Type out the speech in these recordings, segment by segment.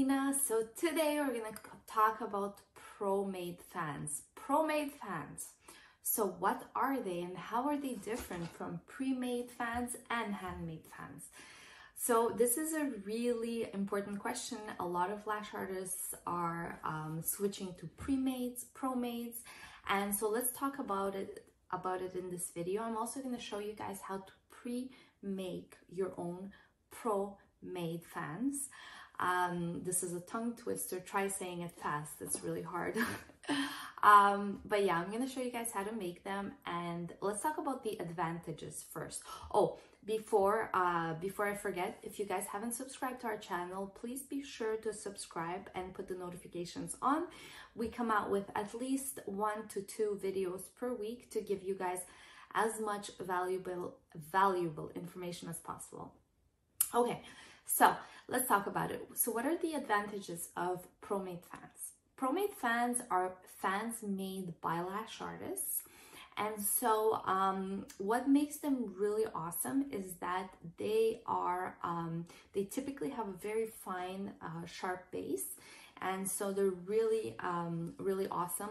Lena. So today we're going to talk about pro-made fans. Pro-made fans. So what are they and how are they different from pre-made fans and handmade fans? So this is a really important question. A lot of lash artists are switching to pre-mades, pro-mades, and so let's talk about it in this video. I'm also going to show you guys how to pre-make your own pro-made fans. This is a tongue twister. Try saying it fast. It's really hard. But yeah, I'm going to show you guys how to make them, and let's talk about the advantages first. Oh, before I forget, if you guys haven't subscribed to our channel, please be sure to subscribe and put the notifications on. We come out with at least 1 to 2 videos per week to give you guys as much valuable information as possible. Okay, so let's talk about it. So what are the advantages of pro-made fans? Pro-made fans are fans made by lash artists. And so what makes them really awesome is that they typically have a very fine, sharp base. And so they're really, really awesome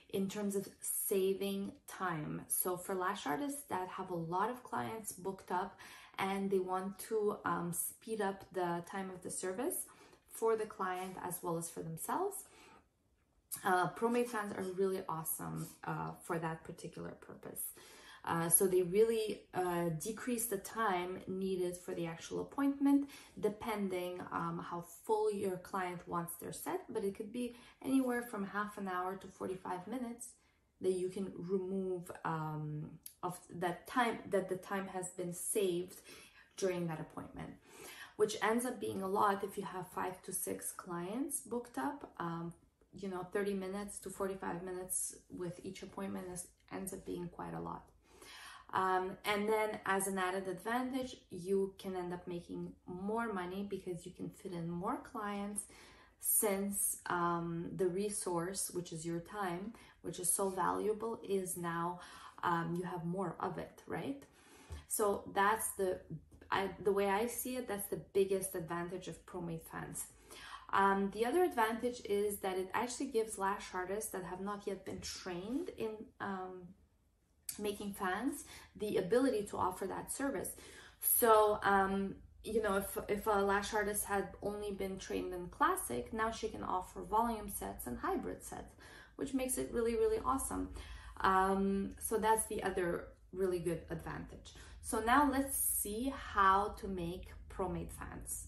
in terms of saving time. So for lash artists that have a lot of clients booked up and they want to speed up the time of the service for the client as well as for themselves, pro-made fans are really awesome for that particular purpose. So they really decrease the time needed for the actual appointment, depending how full your client wants their set, but it could be anywhere from half an hour to 45 minutes that you can remove of that time, that the time has been saved during that appointment, which ends up being a lot if you have 5 to 6 clients booked up. 30 minutes to 45 minutes with each appointment ends up being quite a lot. And then as an added advantage, you can end up making more money because you can fit in more clients, since the resource, which is your time, which is so valuable, is now you have more of it, right? So that's the way I see it, that's the biggest advantage of pro-made fans. The other advantage is that it actually gives lash artists that have not yet been trained in making fans the ability to offer that service. So, if a lash artist had only been trained in classic, now she can offer volume sets and hybrid sets, which makes it really, really awesome. So that's the other really good advantage. So now let's see how to make pro-made fans.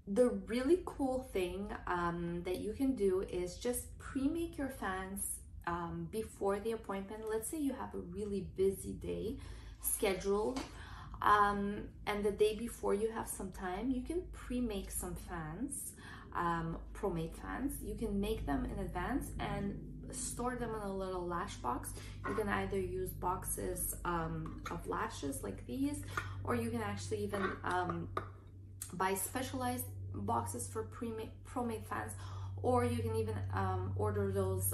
The really cool thing that you can do is just pre-make your fans before the appointment. Let's say you have a really busy day scheduled, and the day before you have some time, you can pre-make some fans, pro-made fans. You can make them in advance and store them in a little lash box. You can either use boxes of lashes like these, or you can actually even buy specialized boxes for pro-made fans, or you can even order those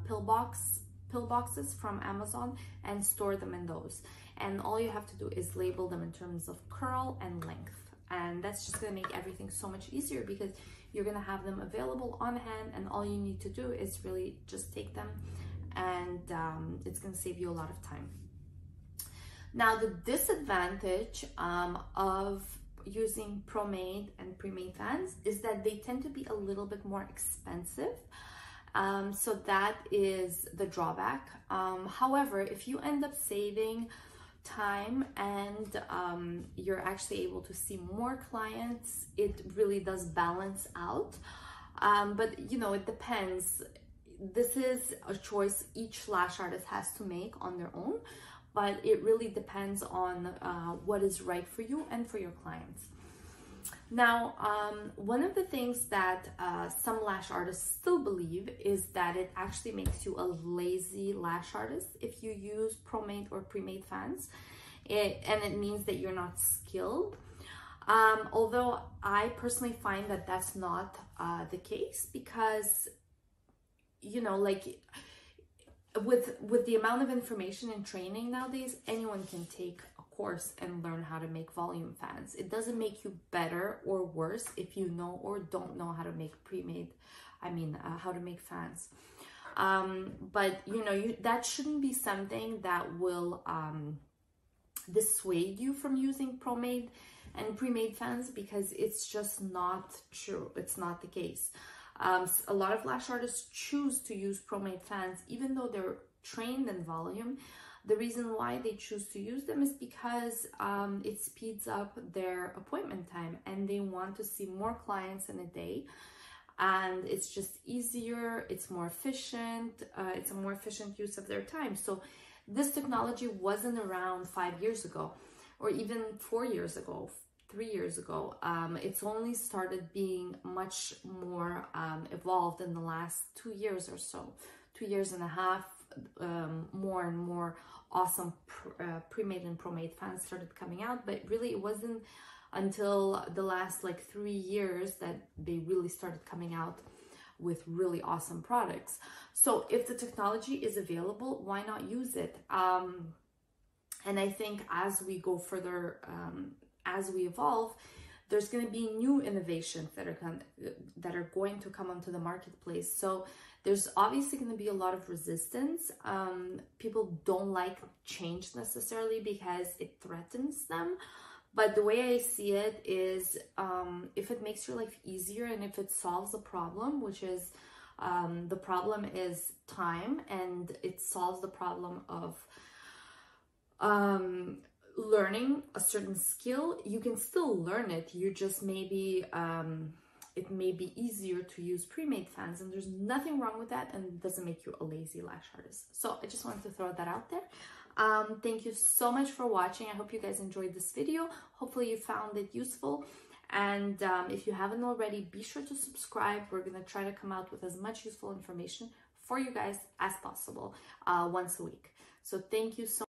pill boxes from Amazon and store them in those. And all you have to do is label them in terms of curl and length, and that's just going to make everything so much easier because you're going to have them available on hand, and all you need to do is really just take them, and it's going to save you a lot of time. Now, the disadvantage of using pro-made and pre-made fans is that they tend to be a little bit more expensive. So that is the drawback. However, if you end up saving time and you're actually able to see more clients, it really does balance out. But it depends. This is a choice each lash artist has to make on their own, but it really depends on what is right for you and for your clients. Now, one of the things that some lash artists still believe is that it actually makes you a lazy lash artist if you use pro-made or pre-made fans, and it means that you're not skilled. Although I personally find that that's not the case, because, you know, like with the amount of information and training nowadays, anyone can take a course and learn how to make volume fans. It doesn't make you better or worse if you know or don't know how to make pre-made, how to make fans. But you know, that shouldn't be something that will dissuade you from using pro-made and pre-made fans, because it's just not true. It's not the case. A lot of lash artists choose to use pro-made fans even though they're trained in volume. The reason why they choose to use them is because it speeds up their appointment time, and they want to see more clients in a day, and it's just easier, it's more efficient, it's a more efficient use of their time. So this technology wasn't around 5 years ago, or even 4 years ago, 3 years ago. It's only started being much more evolved in the last 2 years or so, 2 years and a half. More and more awesome pre-made and pro-made fans started coming out, but really it wasn't until the last like 3 years that they really started coming out with really awesome products. So if the technology is available, why not use it? And I think as we go further, as we evolve, there's going to be new innovations that are going to come onto the marketplace. So there's obviously going to be a lot of resistance. People don't like change necessarily because it threatens them. But the way I see it is, if it makes your life easier and if it solves a problem, which is the problem is time, and it solves the problem of learning a certain skill, you can still learn it. You just maybe it may be easier to use pre-made fans, and there's nothing wrong with that, and it doesn't make you a lazy lash artist. So I just wanted to throw that out there. Thank you so much for watching. I hope you guys enjoyed this video. Hopefully you found it useful, and if you haven't already, be sure to subscribe. We're gonna try to come out with as much useful information for you guys as possible once a week. So thank you so much.